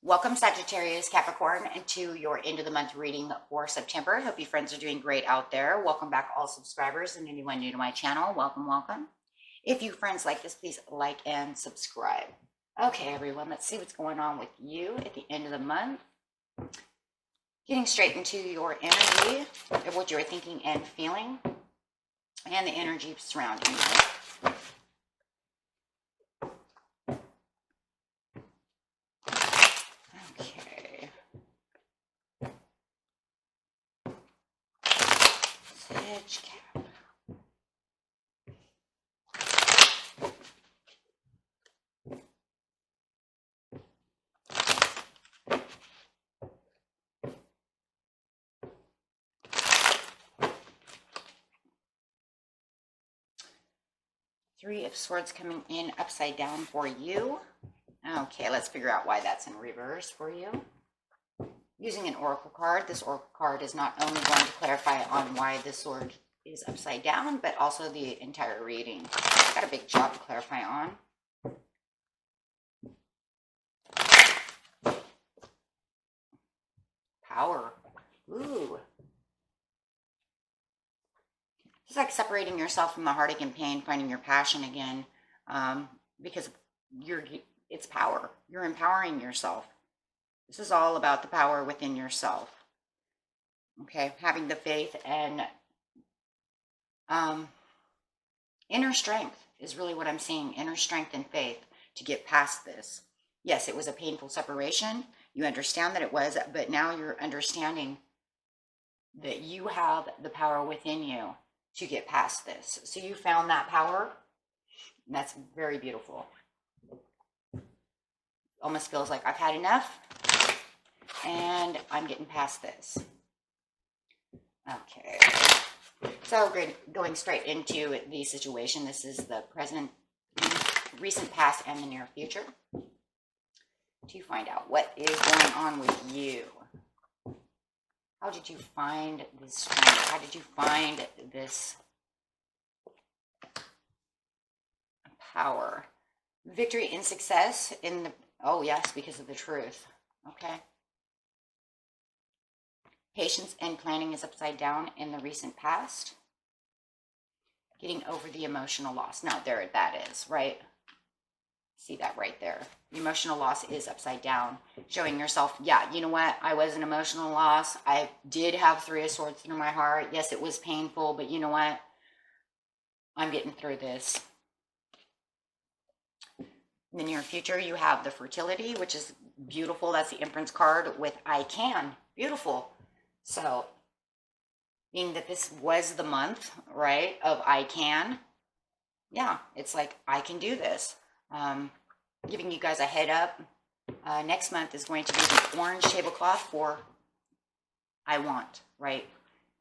Welcome Sagittarius, Capricorn, into your end of the month reading for September. Hope you friends are doing great out there. Welcome back all subscribers and anyone new to my channel. Welcome. If you friends like this, please like and subscribe. Okay, everyone, let's see what's going on with you at the end of the month. Getting straight into your energy of what you're thinking and feeling and the energy surrounding you. Okay. Sag Cap. 3 of Swords coming in upside down for you. Okay, let's figure out why that's in reverse for you. Using an oracle card, this oracle card is not only going to clarify on why the sword is upside down, but also the entire reading. It's got a big job to clarify on. Power. Ooh. It's like separating yourself from the heartache and pain, finding your passion again, because it's power. You're empowering yourself. This is all about the power within yourself. Okay, having the faith and inner strength is really what I'm seeing. Inner strength and faith to get past this. Yes, it was a painful separation. You understand that it was, but now you're understanding that you have the power within you to get past this. So you found that power. And that's very beautiful. Almost feels like I've had enough and I'm getting past this. Okay. So going straight into the situation. This is the present, recent past, and the near future. To find out what is going on with you. How did you find this strength? How did you find this power? Victory and success in the, oh yes, because of the truth. Okay. Patience and planning is upside down in the recent past. Getting over the emotional loss. Now there that is, right? See that right there. The emotional loss is upside down. Showing yourself, yeah, you know what? I was an emotional loss. I did have 3 of Swords through my heart. Yes, it was painful, but you know what? I'm getting through this. In the near future, you have the fertility, which is beautiful. That's the Empress card with I can. Beautiful. So, being that this was the month, right, of I can, yeah, it's like, I can do this. Giving you guys a head up, next month is going to be the orange tablecloth for I want, right?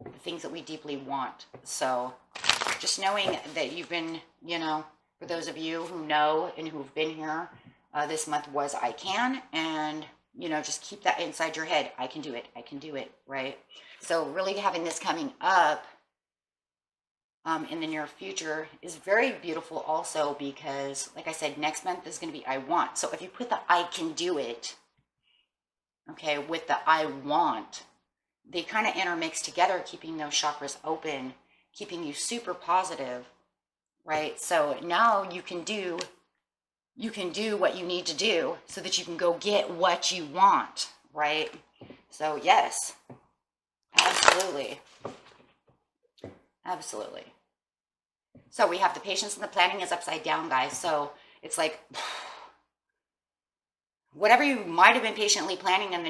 The things that we deeply want. So just knowing that you've been, you know, for those of you who know and who've been here, this month was I can, and, you know, just keep that inside your head. I can do it, right? So really having this coming up in the near future is very beautiful also because, like I said, next month is going to be I want. So if you put the I can do it, okay, with the I want, they kind of intermix together, keeping those chakras open, keeping you super positive, right? So now you can do what you need to do so that you can go get what you want, right? So yes, absolutely. Absolutely. So we have the patience and the planning is upside down, guys. So it's like whatever you might have been patiently planning in the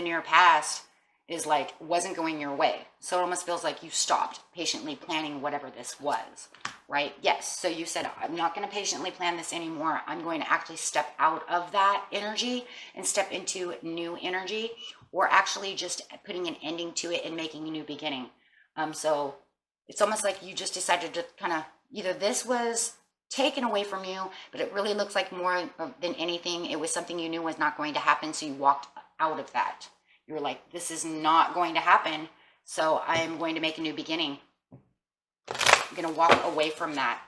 near past is like wasn't going your way. So it almost feels like you stopped patiently planning whatever this was, right? Yes. So you said, I'm not going to patiently plan this anymore. I'm going to actually step out of that energy and step into new energy, or actually just putting an ending to it and making a new beginning. So it's almost like you just decided to kind of, either this was taken away from you, but it really looks like more than anything, it was something you knew was not going to happen. So you walked out of that. You were like, this is not going to happen. So I am going to make a new beginning. I'm going to walk away from that.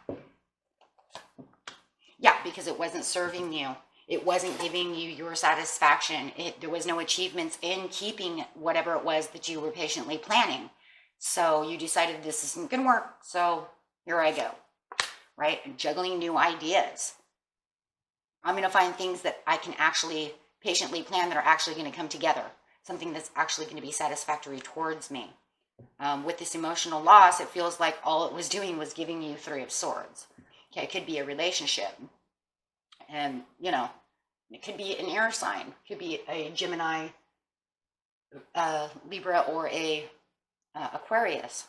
Yeah, because it wasn't serving you. It wasn't giving you your satisfaction. There was no achievements in keeping whatever it was that you were patiently planning. So you decided this isn't going to work. So here I go, right? And juggling new ideas. I'm going to find things that I can actually patiently plan that are actually going to come together. Something that's actually going to be satisfactory towards me. With this emotional loss, it feels like all it was doing was giving you Three of Swords. Okay, it could be a relationship. And, you know, it could be an air sign. It could be a Gemini, Libra, or a Aquarius.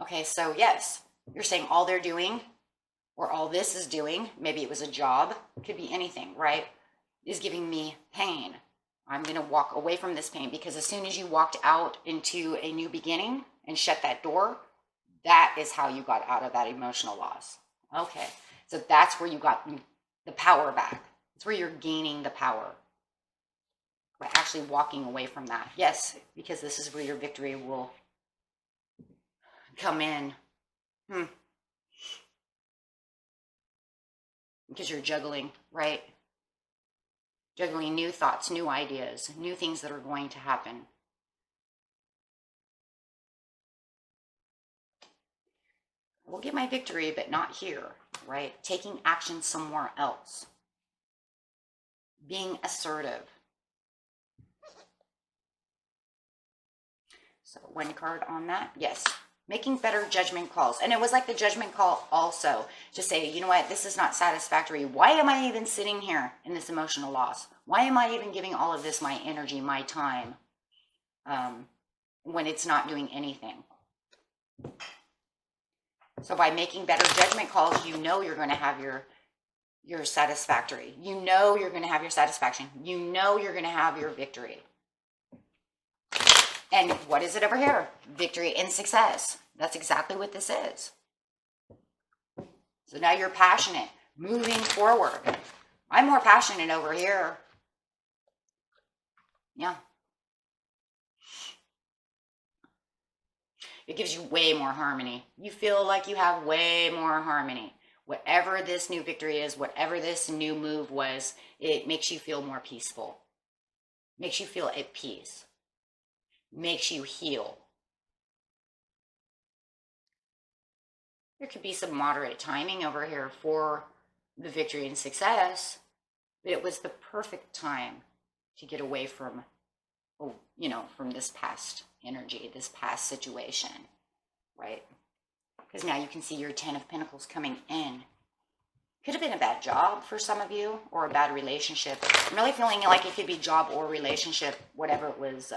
Okay, so yes, you're saying all they're doing, or all this is doing, maybe it was a job, could be anything, right, is giving me pain. I'm going to walk away from this pain, because as soon as you walked out into a new beginning and shut that door, that is how you got out of that emotional loss. Okay, so that's where you got the power back. It's where you're gaining the power by actually walking away from that. Yes, because this is where your victory will come in. Because you're juggling, right? Juggling new thoughts, new ideas, new things that are going to happen. We'll get my victory, but not here, right? Taking action somewhere else. Being assertive. So one card on that. Yes. Making better judgment calls. And it was like the judgment call also to say, you know what, this is not satisfactory. Why am I even sitting here in this emotional loss? Why am I even giving all of this my energy, my time, when it's not doing anything? So by making better judgment calls, you know you're going to have your satisfactory. You know you're going to have your satisfaction. You know you're going to have your victory. And what is it over here? Victory and success. That's exactly what this is. So now you're passionate, moving forward. I'm more passionate over here. Yeah. It gives you way more harmony. You feel like you have way more harmony. Whatever this new victory is, whatever this new move was, it makes you feel more peaceful. Makes you feel at peace. Makes you heal. There could be some moderate timing over here for the victory and success, but it was the perfect time to get away from, you know, from this past energy, this past situation, right? Because now you can see your 10 of Pentacles coming in. Could have been a bad job for some of you, or a bad relationship. I'm really feeling like it could be job or relationship, whatever it was,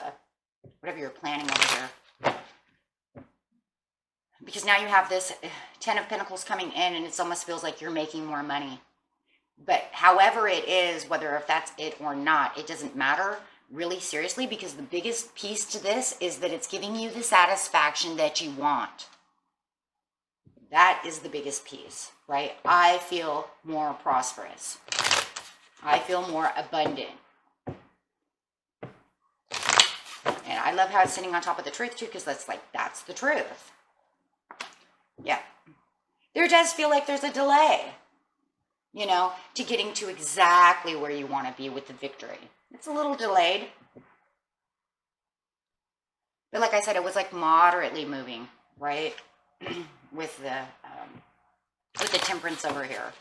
whatever you're planning over here. Because now you have this 10 of Pentacles coming in, and it almost feels like you're making more money. But however it is, whether if that's it or not, it doesn't matter really seriously, because the biggest piece to this is that it's giving you the satisfaction that you want. That is the biggest piece, right? I feel more prosperous. I feel more abundant. And I love how it's sitting on top of the truth too, because that's the truth. Yeah. There does feel like there's a delay, you know, to getting to exactly where you want to be with the victory. It's a little delayed. But like I said, it was like moderately moving, right? with the Temperance over here.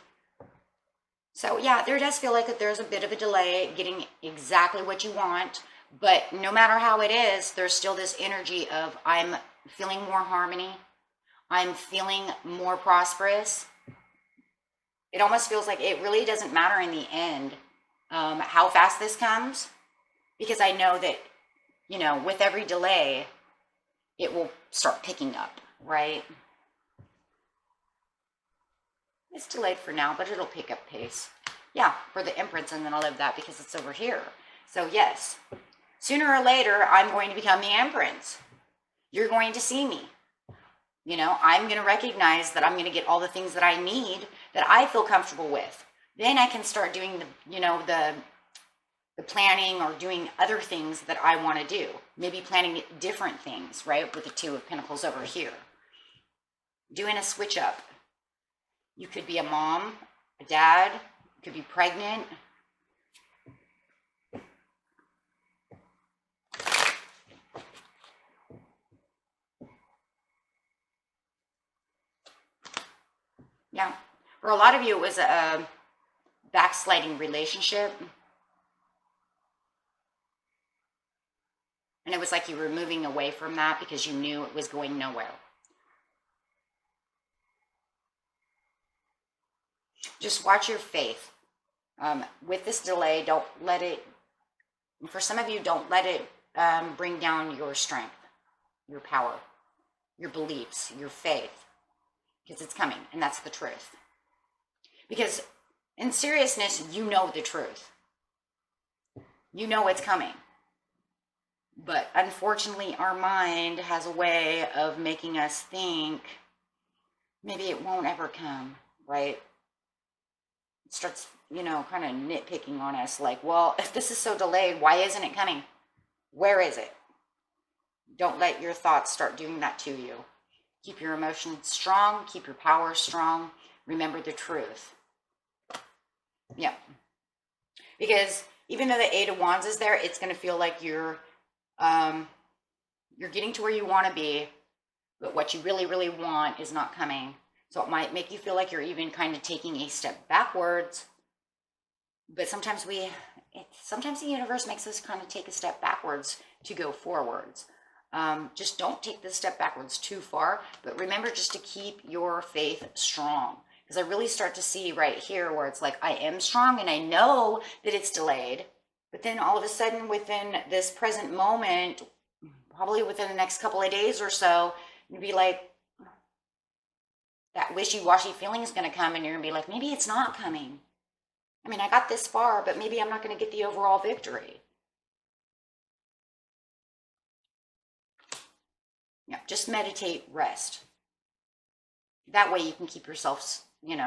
So yeah, there does feel like that there's a bit of a delay getting exactly what you want. But no matter how it is, there's still this energy of I'm feeling more harmony. I'm feeling more prosperous. It almost feels like it really doesn't matter in the end how fast this comes, because I know that, you know, with every delay, it will start picking up, right? It's delayed for now, but it'll pick up pace. Yeah, for the Empress, and then I'll love that because it's over here. So yes, sooner or later, I'm going to become the Empress. You're going to see me. You know, I'm going to recognize that I'm going to get all the things that I need, that I feel comfortable with. Then I can start doing the, you know, the planning, or doing other things that I want to do. Maybe planning different things, right? With the Two of Pentacles over here. Doing a switch up. You could be a mom, a dad, Could be pregnant. Yeah. For a lot of you, it was a backsliding relationship. And it was like you were moving away from that because you knew it was going nowhere. Just watch your faith. With this delay, don't let it, for some of you, don't let it bring down your strength, your power, your beliefs, your faith, because it's coming, and that's the truth. Because in seriousness, you know the truth. You know it's coming. But unfortunately, our mind has a way of making us think maybe it won't ever come, right? It starts, kind of nitpicking on us like, well, if this is so delayed, why isn't it coming? Where is it? Don't let your thoughts start doing that to you. Keep your emotions strong. Keep your power strong. Remember the truth. Yeah. Because even though the Eight of Wands is there, it's going to feel like you're getting to where you want to be, but what you really, really want is not coming. So it might make you feel like you're even kind of taking a step backwards. But sometimes the universe makes us kind of take a step backwards to go forwards. Just don't take this step backwards too far, but remember just to keep your faith strong. Because I really start to see right here where it's like, I am strong and I know that it's delayed. But then all of a sudden within this present moment, probably within the next couple of days or so, you'd be like, that wishy-washy feeling is going to come and you're going to be like, maybe it's not coming. I mean, I got this far, but maybe I'm not going to get the overall victory. Yeah, just meditate, rest. That way you can keep yourself, in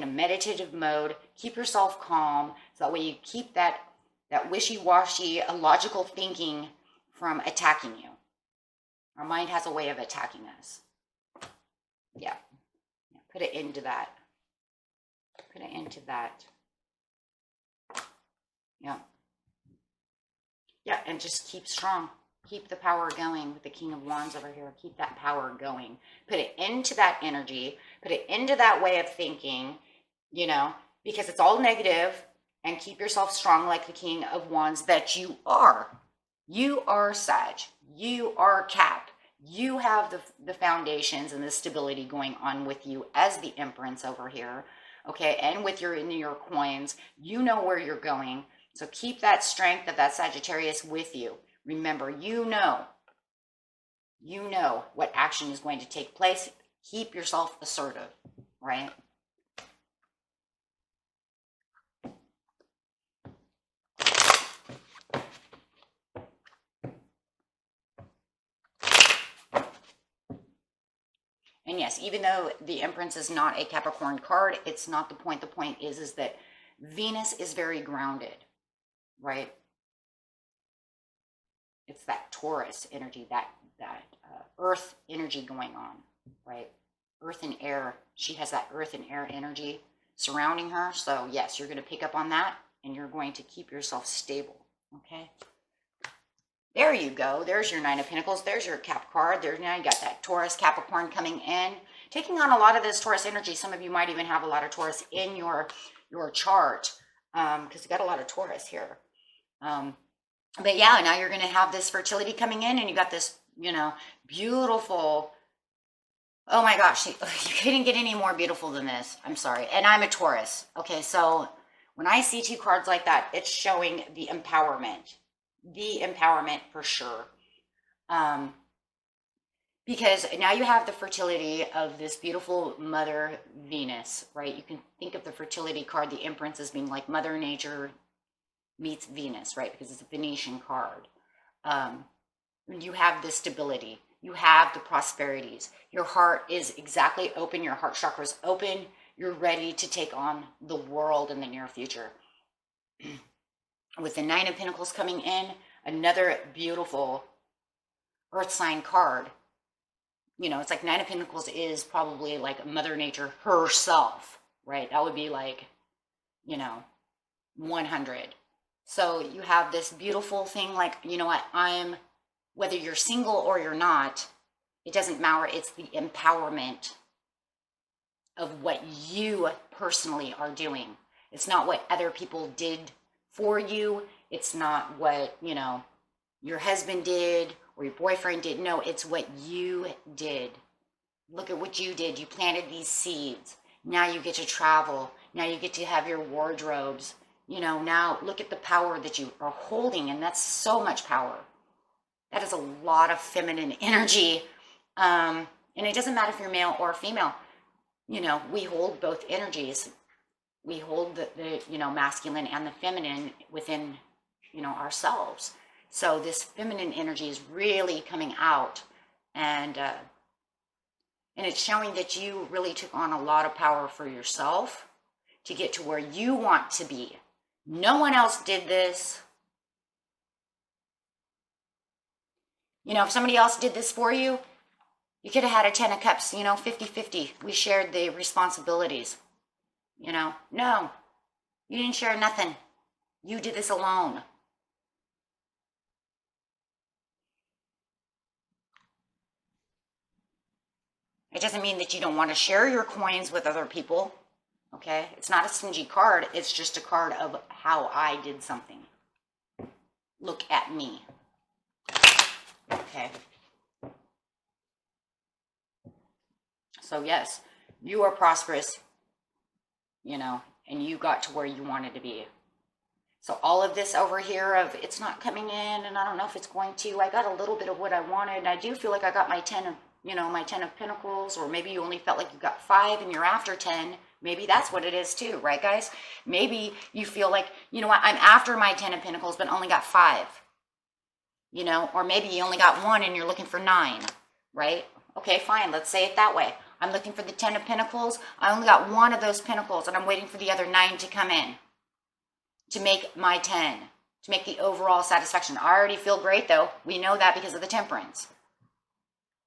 a meditative mode, keep yourself calm. So that way you keep that wishy-washy, illogical thinking from attacking you. Our mind has a way of attacking us. Yeah. Put it into that. Put it into that. Yeah. Yeah, and just keep strong. Keep the power going with the King of Wands over here. Keep that power going. Put it into that energy. Put it into that way of thinking, because it's all negative. And keep yourself strong like the King of Wands that you are. You are Sag. You are Cap. You have the foundations and the stability going on with you as the Empress over here. Okay, and with your coins, you know where you're going. So keep that strength of that Sagittarius with you. Remember, you know what action is going to take place. Keep yourself assertive, right? And yes, even though the Empress is not a Capricorn card, it's not the point. The point is that Venus is very grounded, right? It's that Taurus energy, that earth energy going on, right? Earth and air. She has that earth and air energy surrounding her. So yes, you're going to pick up on that and you're going to keep yourself stable, okay? There you go. There's your Nine of Pentacles. There's your Cap card. There, now you got that Taurus, Capricorn coming in. Taking on a lot of this Taurus energy. Some of you might even have a lot of Taurus in your chart because you got a lot of Taurus here. But yeah, now you're going to have this fertility coming in and you got this, beautiful. Oh my gosh, you couldn't get any more beautiful than this. I'm sorry. And I'm a Taurus. Okay, so when I see two cards like that, it's showing the empowerment. The empowerment for sure. Because now you have the fertility of this beautiful Mother Venus, right? You can think of the fertility card, the Empress, as being like Mother Nature meets Venus, right? Because it's a Venetian card. You have the stability. You have the prosperities. Your heart is exactly open. Your heart chakra is open. You're ready to take on the world in the near future. With the Nine of Pentacles coming in, another beautiful earth sign card. It's like Nine of Pentacles is probably like Mother Nature herself, right? That would be like you know, 100. So you have this beautiful thing like, you know what, whether you're single or you're not, it doesn't matter. It's the empowerment of what you personally are doing. It's not what other people did for you. It's not what, you know, your husband did or your boyfriend did. No, it's what you did. Look at what you did. You planted these seeds. Now you get to travel. Now you get to have your wardrobes. You know, now look at the power that you are holding, and that's so much power. That is a lot of feminine energy. And it doesn't matter if you're male or female. You know, we hold both energies. We hold the you know, masculine and the feminine within, you know, ourselves. So this feminine energy is really coming out, and it's showing that you really took on a lot of power for yourself to get to where you want to be. No one else did this. You know, if somebody else did this for you, you could have had a 10 of cups, you know, 50-50. We shared the responsibilities. You know, no, you didn't share nothing. You did this alone. It doesn't mean that you don't want to share your coins with other people. Okay? It's not a stingy card. It's just a card of how I did something. Look at me. Okay? So yes, you are prosperous, you know, and you got to where you wanted to be. So all of this over here of it's not coming in, and I don't know if it's going to. I got a little bit of what I wanted, and I do feel like I got my 10 of, you know, my 10 of Pentacles, or maybe you only felt like you got 5 and you're after 10. Maybe that's what it is too, right, guys? Maybe you feel like, you know what, I'm after my 10 of Pentacles, but only got 5. You know, or maybe you only got 1 and you're looking for 9, right? Okay, fine, let's say it that way. I'm looking for the 10 of Pentacles. I only got 1 of those Pentacles, and I'm waiting for the other 9 to come in to make my 10, to make the overall satisfaction. I already feel great, though. We know that because of the Temperance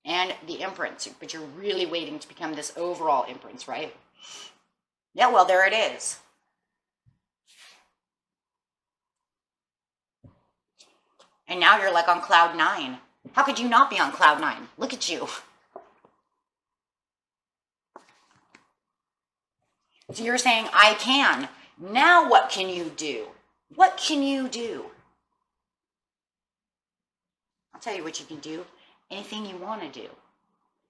and the Empress, but you're really waiting to become this overall Empress, right? Yeah, well, there it is. And now you're like on cloud 9. How could you not be on cloud 9? Look at you. So you're saying, I can. Now what can you do? What can you do? I'll tell you what you can do. Anything you want to do.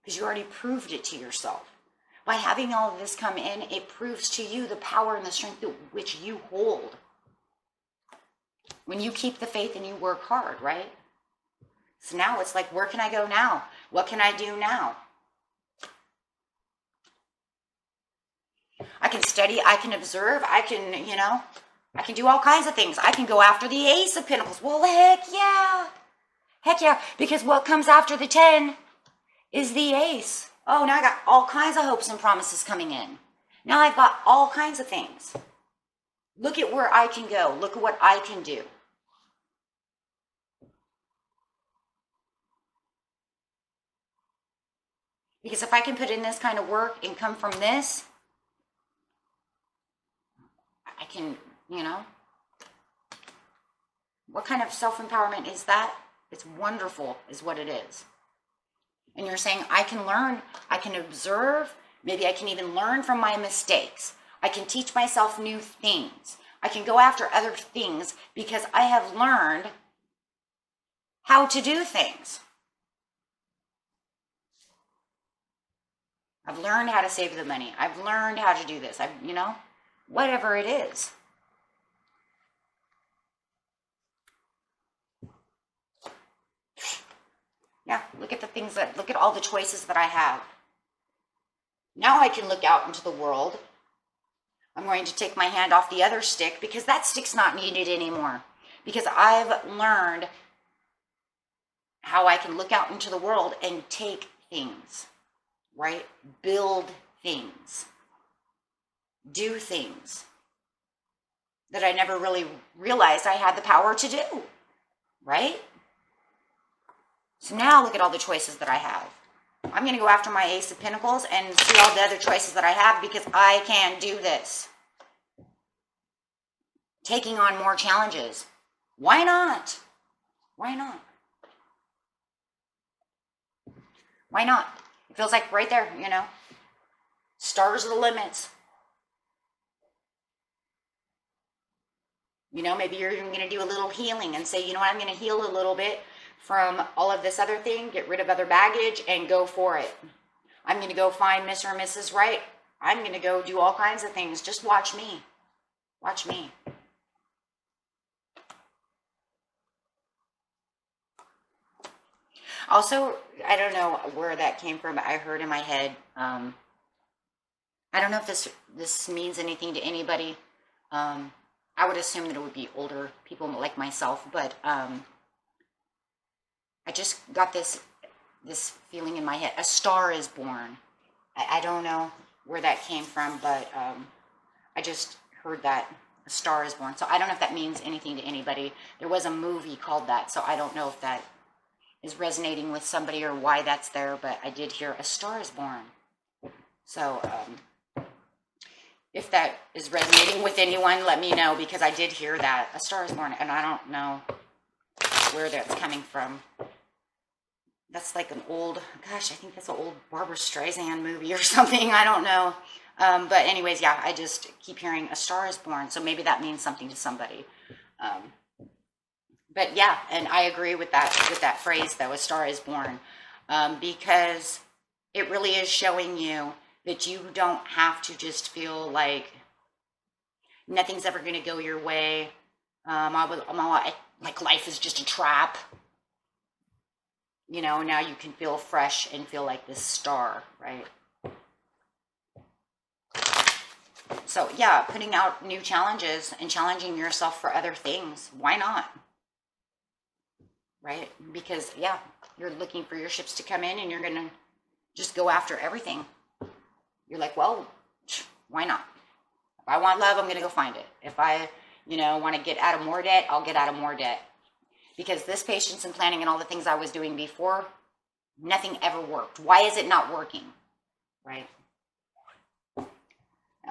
Because you already proved it to yourself. By having all of this come in, it proves to you the power and the strength which you hold. When you keep the faith and you work hard, right? So now it's like, where can I go now? What can I do now? I can study, I can observe, I can, you know, I can do all kinds of things. I can go after the Ace of Pentacles. Well, heck yeah. Heck yeah. Because what comes after the 10 is the Ace. Oh, now I got all kinds of hopes and promises coming in. Now I've got all kinds of things. Look at where I can go. Look at what I can do. Because if I can put in this kind of work and come from this, I can, you know. What kind of self-empowerment is that? It's wonderful, is what it is. And you're saying, I can learn, I can observe, maybe I can even learn from my mistakes. I can teach myself new things. I can go after other things because I have learned how to do things. I've learned how to save the money. I've learned how to do this. You know, whatever it is. Yeah, look at the things look at all the choices that I have. Now I can look out into the world. I'm going to take my hand off the other stick because that stick's not needed anymore. Because I've learned how I can look out into the world and take things, right? Build things. Do things that I never really realized I had the power to do, right? So now look at all the choices that I have. I'm going to go after my Ace of Pentacles and see all the other choices that I have because I can do this. taking on more challenges. Why not? Why not? Why not? It feels like right there, you know, stars are the limits. You know, maybe you're even going to do a little healing and say, you know what, I'm going to heal a little bit from all of this other thing, get rid of other baggage, and go for it. I'm going to go find Mr. or Mrs. Right. I'm going to go do all kinds of things. Just watch me. Watch me. Also, I don't know where that came from, but I heard in my head, I don't know if this means anything to anybody. I would assume that it would be older people like myself, but I just got this feeling in my head. A star is born. I don't know where that came from, but I just heard that a star is born. So I don't know if that means anything to anybody. There was a movie called that, so I don't know if that is resonating with somebody or why that's there, but I did hear a star is born. So if that is resonating with anyone, let me know, because I did hear that. A star is born, and I don't know where that's coming from. That's like an old, gosh, I think that's an old Barbara Streisand movie or something. I don't know. But anyways, yeah, I just keep hearing a star is born. So maybe that means something to somebody. But yeah, and I agree with that phrase though, a star is born. Because it really is showing you that you don't have to just feel like nothing's ever going to go your way. Like life is just a trap. You know, now you can feel fresh and feel like this star, right? So yeah, putting out new challenges and challenging yourself for other things. Why not? Right? Because yeah, you're looking for your ships to come in and you're going to just go after everything. You're like, well, why not? If I want love, I'm going to go find it. If I, want to get out of more debt, I'll get out of more debt. Because this patience and planning and all the things I was doing before, nothing ever worked. Why is it not working? Right?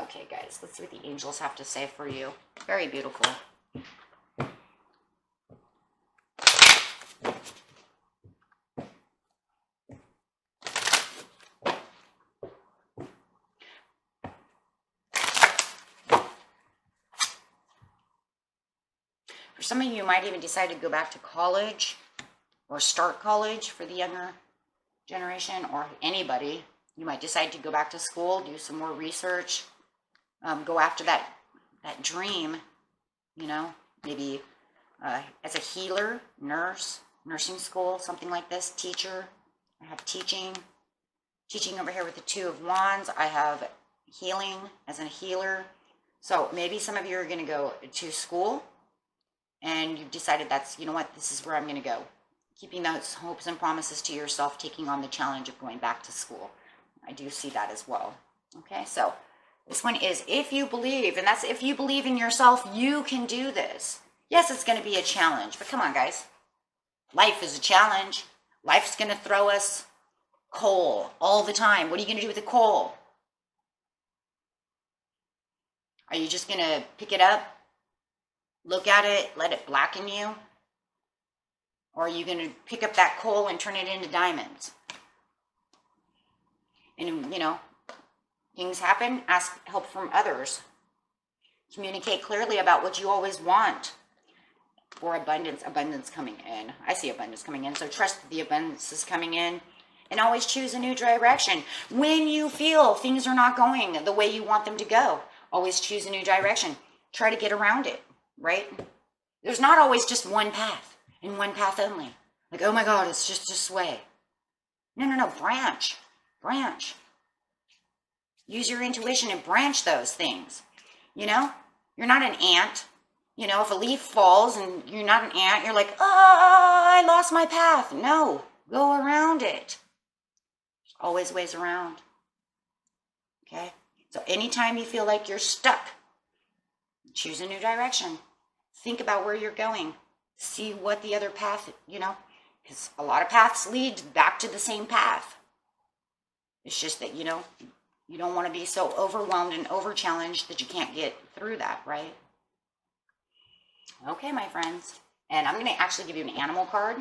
Okay, guys, let's see what the angels have to say for you. Very beautiful. For some of you, you might even decide to go back to college or start college for the younger generation, or anybody. You might decide to go back to school, do some more research, go after that dream, maybe as a healer, nurse, nursing school, something like this, teacher. I have teaching over here with the Two of Wands. I have healing as a healer. So maybe some of you are going to go to school and you've decided that's, this is where I'm going to go. Keeping those hopes and promises to yourself, taking on the challenge of going back to school. I do see that as well. Okay, so this one is if you believe, and that's if you believe in yourself, you can do this. Yes, it's going to be a challenge, but come on, guys. Life is a challenge. Life's going to throw us coal all the time. What are you going to do with the coal? Are you just going to pick it up, look at it, let it blacken you? Or are you going to pick up that coal and turn it into diamonds? And, things happen. Ask help from others. Communicate clearly about what you always want. For abundance coming in. I see abundance coming in. So trust that the abundance is coming in. And always choose a new direction. When you feel things are not going the way you want them to go, always choose a new direction. Try to get around it, right? There's not always just one path, and one path only. Like, oh my God, it's just this way. No, branch. Use your intuition and branch those things. You're not an ant. If a leaf falls and you're not an ant, you're like, I lost my path. No, go around it. There's always ways around. Okay? So anytime you feel like you're stuck, choose a new direction. Think about where you're going. See what the other path, because a lot of paths lead back to the same path. It's just that, you don't want to be so overwhelmed and over-challenged that you can't get through that, right? Okay, my friends. And I'm going to actually give you an animal card.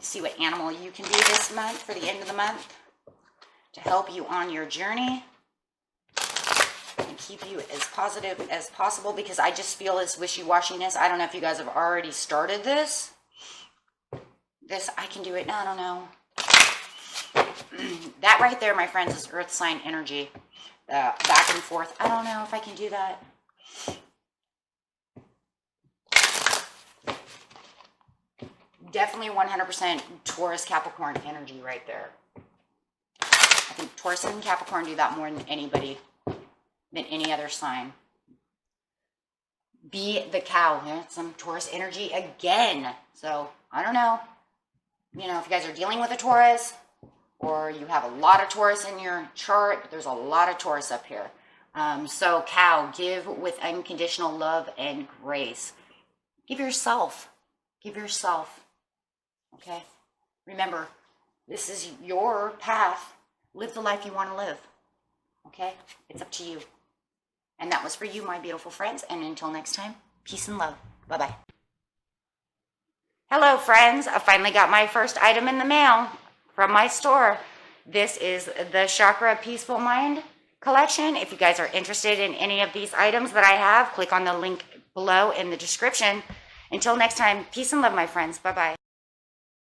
See what animal you can be this month for the end of the month to help you on your journey and keep you as positive as possible, because I just feel this wishy-washiness. I don't know if you guys have already started this. I can do it. No, I don't know. That right there, my friends, is earth sign energy. Back and forth. I don't know if I can do that. Definitely 100% Taurus Capricorn energy right there. I think Taurus and Capricorn do that more than anybody, than any other sign. Be the cow. Yeah, some Taurus energy again. So, I don't know. You know, if you guys are dealing with a Taurus, or you have a lot of Taurus in your chart, but there's a lot of Taurus up here. So, cow, give with unconditional love and grace. Give yourself. Give yourself. Okay? Remember, this is your path. Live the life you want to live. Okay? It's up to you. And that was for you, my beautiful friends. And until next time, peace and love. Bye-bye. Hello, friends. I finally got my first item in the mail from my store. This is the Chakra Peaceful Mind collection. If you guys are interested in any of these items that I have, click on the link below in the description. Until next time, peace and love, my friends. Bye-bye.